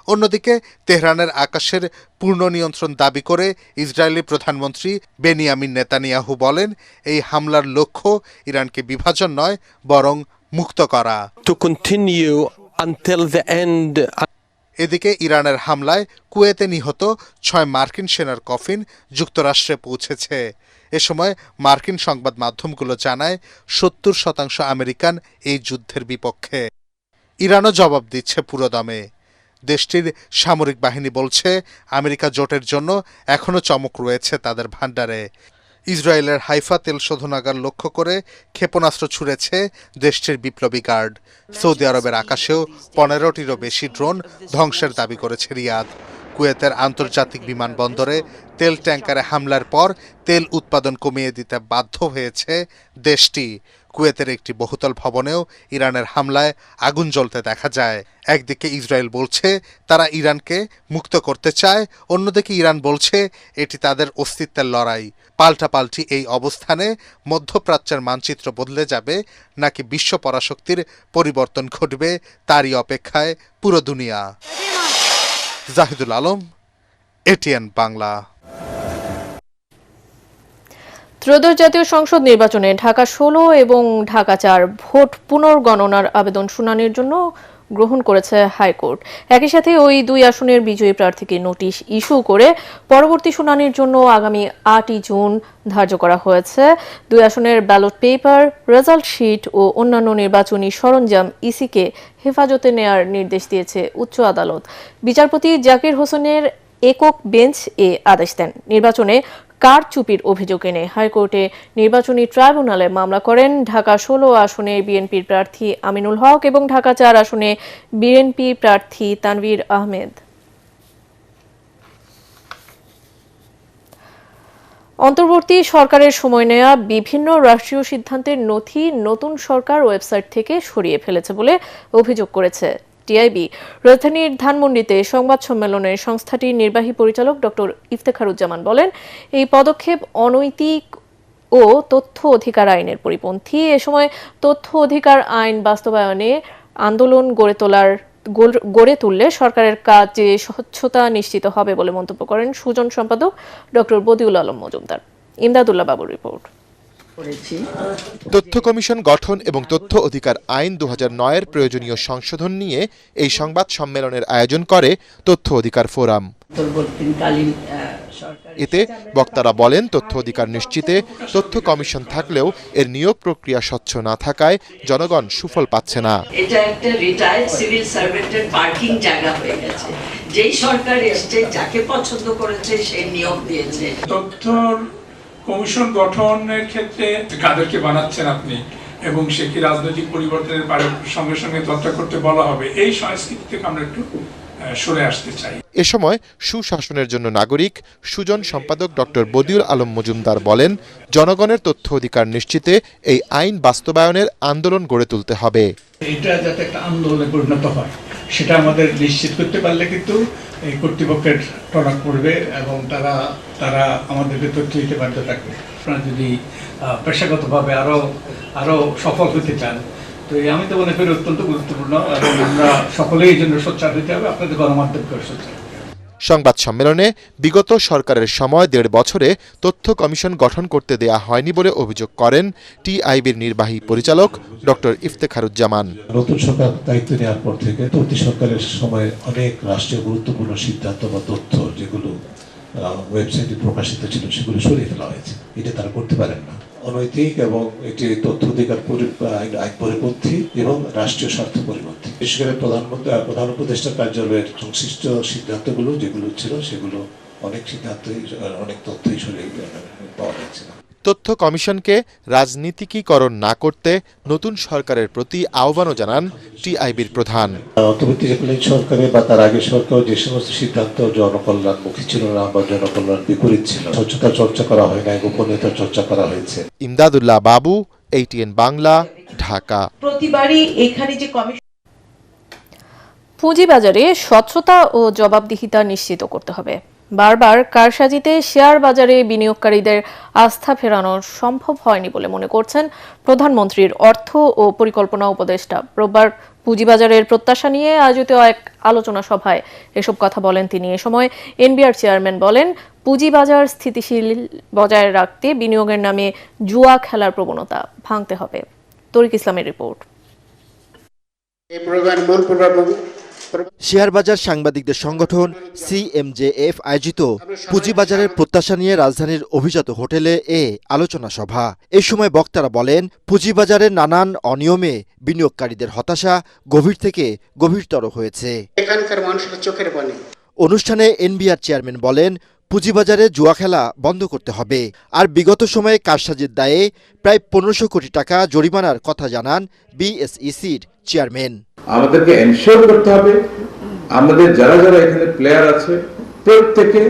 অন্যদিকে তেহরানের আকাশের পূর্ণ নিয়ন্ত্রণ দাবি করে ইসরায়েলি প্রধানমন্ত্রী বেনিয়ামিন নেতানিয়াহু বলেন, এই হামলার লক্ষ্য ইরানকে বিভাজন নয়, বরং মুক্ত করা। এদিকে ইরানের হামলায় কুয়েতে নিহত 6 মার্কিন সেনার কফিন যুক্তরাষ্ট্রে পৌঁছেছে। এ সময় মার্কিন সংবাদ মাধ্যমগুলো জানায় 70% আমেরিকান এই যুদ্ধের বিপক্ষে। ইরানও জবাব দিচ্ছে পুরোদমে। দেশটির সামরিক বাহিনী বলছে, আমেরিকা জোটের জন্য এখনও চমক রয়েছে তাদের ভাণ্ডারে। ইসরায়েলের হাইফা তেল শোধনাগার লক্ষ্য করে ক্ষেপণাস্ত্র ছুড়েছে দেশটির বিপ্লবী গার্ড। সৌদি আরবের আকাশেও 15টিরও বেশি ড্রোন ধ্বংসের দাবি করেছে রিয়াদ। কুয়েতের আন্তর্জাতিক বিমানবন্দরে তেল ট্যাঙ্কারে হামলার পর তেল উৎপাদন কমিয়ে দিতে বাধ্য হয়েছে দেশটি। কুয়েতের একটি বহুতল ভবনেও ইরানের হামলায় আগুন জ্বলতে দেখা যায়। একদিকে ইসরায়েল বলছে তারা ইরানকে মুক্ত করতে চায়, অন্যদিকে ইরান বলছে এটি তাদের অস্তিত্বের লড়াই। পাল্টাপাল্টি এই অবস্থানে মধ্যপ্রাচ্যের মানচিত্র বদলে যাবে নাকি বিশ্ব পরাশক্তির পরিবর্তন ঘটবে, তারই অপেক্ষায় পুরো দুনিয়া। জাহিদুল আলম, এটিএন বাংলা। ত্রয়োদশ জাতীয় সংসদ নির্বাচনে ঢাকা 16 এবং ঢাকা 4 ভোট পুনর্গণনার আবেদন শুনানির জন্য গ্রহণ করেছে হাইকোর্ট। একই সাথে ওই 2 আসনের বিজয়ী প্রার্থীকে নোটিশ ইস্যু করে পরবর্তী শুনানির জন্য আগামী 8 জুন ধার্য করা হয়েছে। 2 আসনের ব্যালট পেপার, রেজাল্ট শিট ও অন্যান্য নির্বাচনী সরঞ্জাম ইসিকে হেফাজতে নেয়ার নির্দেশ দিয়েছে উচ্চ আদালত। বিচারপতি জাকির হোসেনের একক বেঞ্চ এ আদেশ দেন। নির্বাচনে কারচুপির অভিযোগ এনে হাইকোর্টে নির্বাচনী ট্রাইব্যুনালে মামলা করেন ঢাকা 16 আসনে বিএনপির প্রার্থী আমিনুল হক এবং ঢাকা 4 আসনে বিএনপি প্রার্থী তানভীর আহমেদ। অন্তর্বর্তী সরকারের সময় নেয়া বিভিন্ন রাষ্ট্রীয় সিদ্ধান্তের নথি নতুন সরকার ওয়েবসাইট থেকে সরিয়ে ফেলেছে বলে অভিযোগ করেছে টিআইবি। রাজধানীর ধানমন্ডিতে সংবাদ সম্মেলনে সংস্থাটির নির্বাহী পরিচালক ডক্টর ইফতেখারুজ্জামান বলেন, এই পদক্ষেপ অনৈতিক ও তথ্য অধিকার আইনের পরিপন্থী। এ সময় তথ্য অধিকার আইন বাস্তবায়নে আন্দোলন গড়ে তুললে সরকারের কাজে স্বচ্ছতা নিশ্চিত হবে বলে মন্তব্য করেন সুজন সম্পাদক ডক্টর বদিউল আলম মজুমদার। ইমদাদুল্লাহ বাবুর রিপোর্ট। তথ্য কমিশন গঠন এবং তথ্য অধিকার আইন 2009-এর প্রয়োজনীয় সংশোধন নিয়ে এই সংবাদ সম্মেলনের আয়োজন করে তথ্য অধিকার ফোরাম। এতে বক্তারা বলেন, তথ্য অধিকার নিশ্চিতে তথ্য কমিশন থাকলেও এর নিয়োগ প্রক্রিয়া স্বচ্ছ না থাকায় জনগণ সুফল পাচ্ছে না। এটা একটা রিটায়ার্ড সিভিল সার্ভেন্টের পার্কিং জায়গা হয়ে গেছে। যেই সরকার এসছে, যাকে পছন্দ করেছে সেই নিয়োগ দিয়েছে। তথ্য কমিশন গঠনের ক্ষেত্রে কাদেরকে বানাচ্ছেন আপনি, এবং সে কি রাজনৈতিক পরিবর্তনের সঙ্গে সঙ্গে তথ্য করতে বলা হবে, এই সংস্কৃতি থেকে আমরা একটু সরে আসতে চাই। এ সময় সুশাসনের জন্য নাগরিক সুজন সম্পাদক ডক্টর বদিউল আলম মজুমদার বলেন, জনগণের তথ্য অধিকার নিশ্চিতে এই আইন বাস্তবায়নের আন্দোলন গড়ে তুলতে হবে। এটা যাতে একটা আন্দোলনে পরিণত হয় সেটা আমাদের নিশ্চিত করতে পারলে কিন্তু এই কর্তৃপক্ষের টনক পড়বে এবং তারা আমাদেরকে তথ্য দিতে বাধ্য থাকবে। আপনারা যদি পেশাগতভাবে আরো সফল হতে চান তো আমি তো মনে করি অত্যন্ত গুরুত্বপূর্ণ এবং আমরা সকলেই এই জন্য সোচ্চার হতে হবে, আপনাদের গণমাধ্যমকে সোচ্চার। সংবাদ সম্মেলনে বিগত সরকারের সময় 1.5 বছরে তথ্য কমিশন গঠন করতে দেয়া হয়নি বলে অভিযোগ করেন টিআইবির নির্বাহী পরিচালক ডক্টর ইফতেখারুজ্জামান। নতুন সরকার দায়িত্ব নেওয়ার পর থেকে অতীত সরকারের সময় অনেক রাষ্ট্রীয় গুরুত্বপূর্ণ সিদ্ধান্ত বা তথ্য যেগুলো ওয়েবসাইটে প্রকাশিত ছিল সেগুলো সরিয়ে ফেলা হয়েছে। এটা তারা করতে পারেন না। অনৈতিক এবং এটি তথ্য অধিকার আইন পরিপন্থী এবং রাষ্ট্রীয় স্বার্থ পরিপন্থী। বিশেষ করে প্রধান উপদেষ্টার কার্যালয়ের সংশ্লিষ্ট সিদ্ধান্তগুলো যেগুলো ছিল সেগুলো অনেক তথ্যই সরিয়ে পাওয়া যাচ্ছে না। তথ্য কমিশনকে রাজনীতিকীকরণ না করতে নতুন সরকারের প্রতি আহ্বানও জানান টিআইবির প্রধান। অন্তর্বর্তীকালীন সরকারে বা তার আগে সরকার যে সমস্ত সিদ্ধান্ত জনকল্যাণমুখী ছিল না বা জনকল্যাণ বিপরীত ছিল, স্বচ্ছতা চর্চা করা হয় না, গোপনীয়তা চর্চা করা হয়েছে। ইমদাদুল্লাহ বাবু, ATN বাংলা, ঢাকা। প্রতিবারই এখানে যে কমিশন পুঁজিবাজারে স্বচ্ছতা ও জবাবদিহিতা নিশ্চিত করতে হবে। বারবার কারসাজিতে শেয়ার বাজারে বিনিয়োগকারীদের আস্থা ফেরানো সম্ভব হয়নি বলে মনে করছেন প্রধানমন্ত্রীর অর্থ ও পরিকল্পনা উপদেষ্টা। রোববার পুঁজিবাজারের প্রত্যাশা নিয়ে আয়োজিত এক আলোচনা সভায় এসব কথা বলেন তিনি। এ সময় এনবিআর চেয়ারম্যান বলেন, পুঁজিবাজার স্থিতিশীল বজায় রাখতে বিনিয়োগের নামে জুয়া খেলার প্রবণতা ভাঙতে হবে। তরিক ইসলামের রিপোর্ট। শেয়ারবাজার সাংবাদিকদের সংগঠন CMJF আয়োজিত পুঁজিবাজারের প্রত্যাশা নিয়ে রাজধানীর অভিজাত হোটেলে আলোচনা সভা। এ সময় বক্তারা বলেন, পুঁজিবাজারের নানান অনিয়মে বিনিয়োগকারীদের হতাশা গভীর থেকে গভীরতর হয়েছে। এখানকার মানুষের চোখের পানি। অনুষ্ঠানে এনবিআর চেয়ারম্যান বলেন, পুঁজিবাজারে জুয়া খেলা বন্ধ করতে হবে। আর বিগত সময়ে কারসাজির দায়ে প্রায় 1500 কোটি টাকা জরিমানার কথা জানান BSECর চেয়ারম্যান। আমাদেরকে এনশিওর করতে হবে আমাদের যারা এখানে প্লেয়ার আছে প্রত্যেকে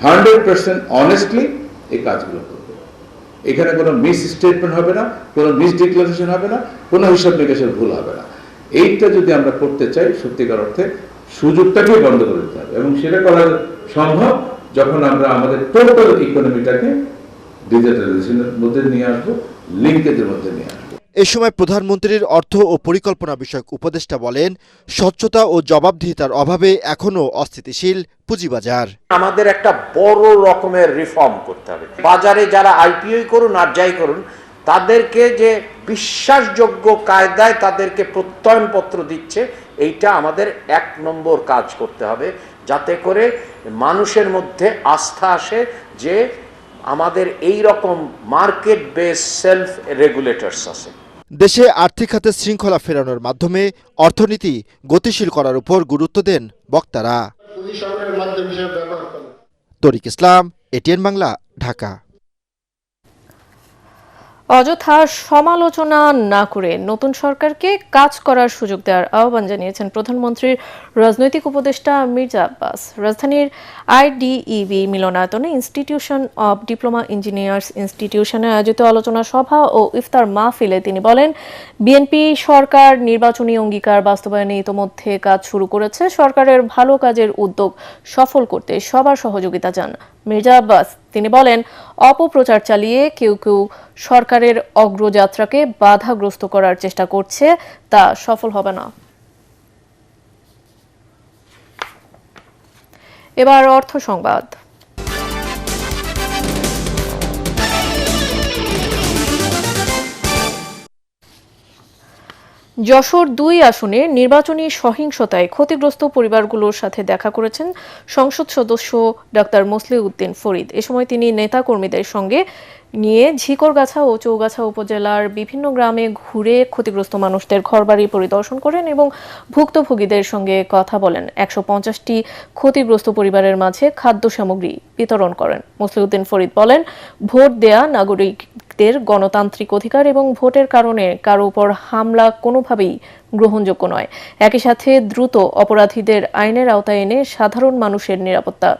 100% অনেস্টলি এই কাজগুলো করবে। এখানে কোনো মিস স্টেটমেন্ট হবে না, কোনো মিস ডিক্লারেশন হবে না, কোনো হিসাব নিকাশের ভুল হবে না। এইটা যদি আমরা করতে চাই সত্যিকার অর্থে সুযোগটাকে বন্ধ করে দিতে হবে এবং সেটা করা সম্ভব যখন আমরা আমাদের টোটাল ইকোনমিটাকে ডিজিটালাইজেশনের মধ্যে নিয়ে আসবো, লিঙ্কেজের মধ্যে নিয়ে আসবো। এ সময় প্রধানমন্ত্রীর অর্থ ও পরিকল্পনা বিষয়ক উপদেষ্টা বলেন, স্বচ্ছতা ও জবাবদিহিতার অভাবে এখনো অস্থিতিশীল পুঁজিবাজার। আমাদের একটা বড় রকমের রিফর্ম করতে হবে। বাজারে যারা IPO করুন আর যাই করুন, তাদেরকে যে বিশ্বাসযোগ্য কায়দায় তাদেরকে প্রত্যয়নপত্র দিচ্ছে, এইটা আমাদের 1 নম্বর কাজ করতে হবে, যাতে করে মানুষের মধ্যে আস্থা আসে যে আমাদের এই রকম মার্কেট বেস সেলফ রেগুলেটরস আছে। দেশে আর্থিক খাতে শৃঙ্খলা ফেরানোর মাধ্যমে অর্থনীতি গতিশীল করার উপর গুরুত্ব দেন বক্তারা। তরিক ইসলাম, ATN বাংলা, ঢাকা। অযথা সমালোচনা না করে নতুন সরকারকে কাজ করার সুযোগ দেওয়ার আহ্বান জানিয়েছেন প্রধানমন্ত্রীর রাজনৈতিক উপদেষ্টা মির্জা আব্বাস। রাজধানীর IDEB মিলনায়তনে ইনস্টিটিউশন অব ডিপ্লোমা ইঞ্জিনিয়ার্স ইনস্টিটিউশনে আয়োজিত আলোচনা সভা ও ইফতার মাহফিলে তিনি বলেন, বিএনপি সরকার নির্বাচনী অঙ্গীকার বাস্তবায়নে ইতোমধ্যে কাজ শুরু করেছে। সরকারের ভালো কাজের উদ্যোগ সফল করতে সবার সহযোগিতা চান মির্জা আব্বাস। তিনি বলেন, অপপ্রচার চালিয়ে কেউ কেউ সরকারের অগ্রযাত্রাকে বাধাগ্রস্ত করার চেষ্টা করছে, তা সফল হবে না। এবার অর্থ সংবাদ। যশোর 2 আসনে নির্বাচনী সহিংসতায় ক্ষতিগ্রস্ত পরিবারগুলোর সাথে দেখা করেছেন সংসদ সদস্য ডাক্তার মোসলেউদ্দিন ফরিদ। এ সময় তিনি নেতাকর্মীদের সঙ্গে নিয়ে ঝিকরগাছা ও চৌগাছা উপজেলার বিভিন্ন গ্রামে ঘুরে ক্ষতিগ্রস্ত মানুষদের ঘরবাড়ি পরিদর্শন করেন এবং ভুক্তভোগীদের সঙ্গে কথা বলেন। 150টি ক্ষতিগ্রস্ত পরিবারের মাঝে খাদ্য সামগ্রী বিতরণ করেন। মুসলিউদ্দিন ফরিদ বলেন, ভোট দেয়া নাগরিকদের গণতান্ত্রিক অধিকার এবং ভোটের কারণে কারো উপর হামলা কোনোভাবেই গ্রহণযোগ্য নয়। একই সাথে দ্রুত অপরাধীদের আইনের আওতায় এনে সাধারণ মানুষের নিরাপত্তা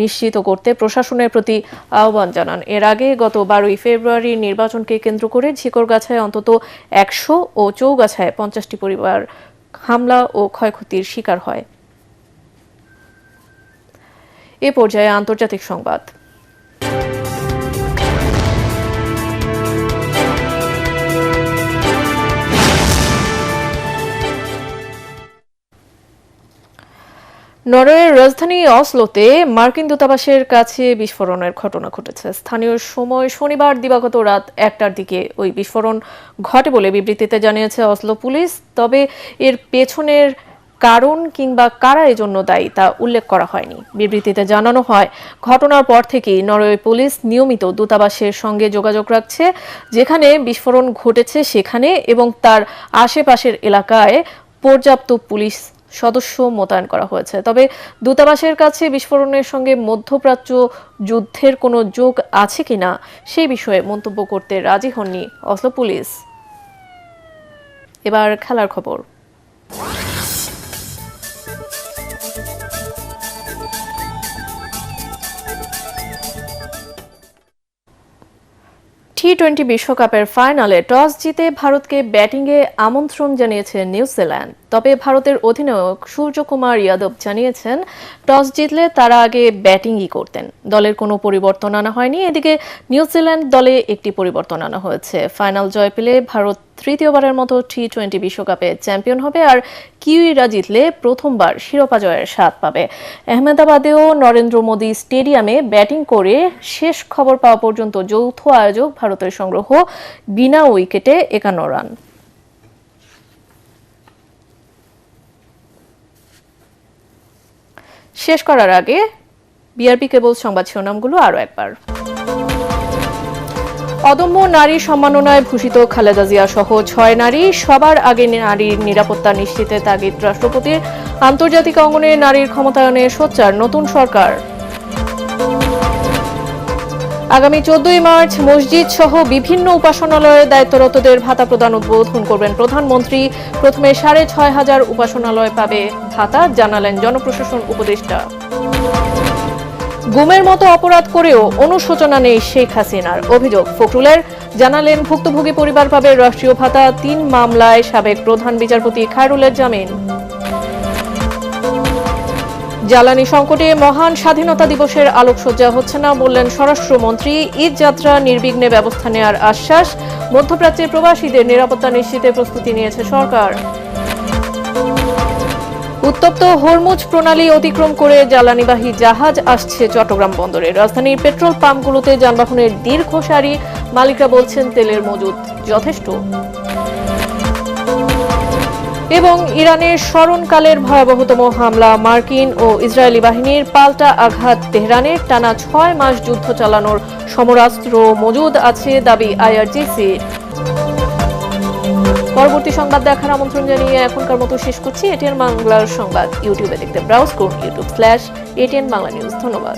নিশ্চিত করতে প্রশাসনের প্রতি আহ্বান জানান। এর আগে গত 12 ফেব্রুয়ারি নির্বাচনকে কেন্দ্র করে ঝিকরগাছায় অন্তত 100 ও চৌগাছায় 50টি পরিবার হামলা ও ক্ষয়ক্ষতির শিকার হয়। এ পর্যায়ে আন্তর্জাতিক সংবাদ। নরওয়ের রাজধানী অসলোতে মার্কিন দূতাবাসের কাছে বিস্ফোরণের ঘটনা ঘটেছে। স্থানীয় সময় শনিবার দিবাগত রাত 1টার দিকে ওই বিস্ফোরণ ঘটে বলে বিবৃতিতে জানিয়েছে অসলো পুলিশ। তবে এর পেছনের কারণ কিংবা কারা এজন্য দায়ী তা উল্লেখ করা হয়নি। বিবৃতিতে জানানো হয়, ঘটনার পর থেকেই নরওয়ে পুলিশ নিয়মিত দূতাবাসের সঙ্গে যোগাযোগ রাখছে, যেখানে বিস্ফোরণ ঘটেছে সেখানে এবং তার আশেপাশের এলাকায় পর্যাপ্ত পুলিশ সদস্য মোতায়েন করা হয়েছে। তবে দূতাবাসের কাছে বিস্ফোরণের সঙ্গে মধ্যপ্রাচ্য যুদ্ধের কোনো যোগ আছে কিনা সেই বিষয়ে মন্তব্য করতে রাজি হননি অসলো পুলিশ। এবার খেলার খবর। টি-20 বিশ্বকাপের ফাইনালে টস জিতে ভারতকে ব্যাটিংয়ে আমন্ত্রণ জানিয়েছে নিউজিল্যান্ড। তবে ভারতের অধিনায়ক সূর্যকুমার যাদব জানিয়েছেন, টস জিতলে তারা আগে ব্যাটিংই করতেন। দলের কোনো পরিবর্তন আনা হয়নি। এদিকে নিউজিল্যান্ড দলে একটি পরিবর্তন আনা হয়েছে। ফাইনাল জয় পেলে ভারত তৃতীয়বারের মতো টি-20 বিশ্বকাপে চ্যাম্পিয়ন হবে আর কিউইরা জিতলে প্রথমবার শিরোপা জয়ের স্বাদ পাবে। আহমেদাবাদেও নরেন্দ্র মোদী স্টেডিয়ামে ব্যাটিং করে শেষ খবর পাওয়া পর্যন্ত যৌথ আয়োজক ভারতের সংগ্রহ বিনা উইকেটে 51 রান। শেষ করার আগে বিআরপি কেবল সংবাদ শিরোনামগুলো আরও একবার। অদম্য নারী সম্মাননায় ভূষিত খালেদা জিয়া সহ 6 নারী। সবার আগে নারীর নিরাপত্তা নিশ্চিতে তাগিদ রাষ্ট্রপতির। আন্তর্জাতিক অঙ্গনে নারীর ক্ষমতায়নে সোচ্চার নতুন সরকার। আগামী 14 মার্চ মসজিদ সহ বিভিন্ন উপাসনালয়ে দায়িত্বরতদের ভাতা প্রদান উদ্বোধন করবেন প্রধানমন্ত্রী। প্রথমে 6,500 উপাসনালয় পাবে ভাতা, জানালেন জনপ্রশাসন উপদেষ্টা। গুমের মতো অপরাধ করেও অনুশোচনা নেই শেখ হাসিনার, অভিযোগ ফখরুলের। জানালেন ভুক্তভোগী পরিবার পাবে রাষ্ট্রীয় ভাতা। 3 মামলায় সাবেক প্রধান বিচারপতি খায়রুলের জামিন। জ্বালানি সংকটে মহান স্বাধীনতা দিবসের আলোকসজ্জা হচ্ছে না, বললেন স্বরাষ্ট্রমন্ত্রী। ঈদ যাত্রা নির্বিঘ্নে ব্যবস্থা নেওয়ার আশ্বাস। মধ্যপ্রাচ্যের প্রবাসীদের নিরাপত্তা নিশ্চিতে প্রস্তুতি নিয়েছে সরকার। উত্তপ্ত হরমুজ প্রণালী অতিক্রম করে জ্বালানিবাহী জাহাজ আসছে চট্টগ্রাম বন্দরে। রাজধানীর পেট্রোল পাম্পগুলোতে যানবাহনের দীর্ঘ সারি। মালিকরা বলছেন তেলের মজুদ যথেষ্ট। এবং ইরানের স্মরণকালের ভয়াবহতম হামলা, মার্কিন ও ইসরায়েলি বাহিনীর পাল্টা আঘাত তেহরানের। টানা 6 মাস যুদ্ধ চালানোর সমরাস্ত্র মজুদ আছে, দাবি আইআরজিসির। পরবর্তী সংবাদ দেখার আমন্ত্রণ জানিয়ে এখনকার মতো শেষ করছি। এটিএন বাংলার সংবাদ ইউটিউবে দেখতে ব্রাউজ করুন youtube/ATN বাংলা নিউজ। ধন্যবাদ।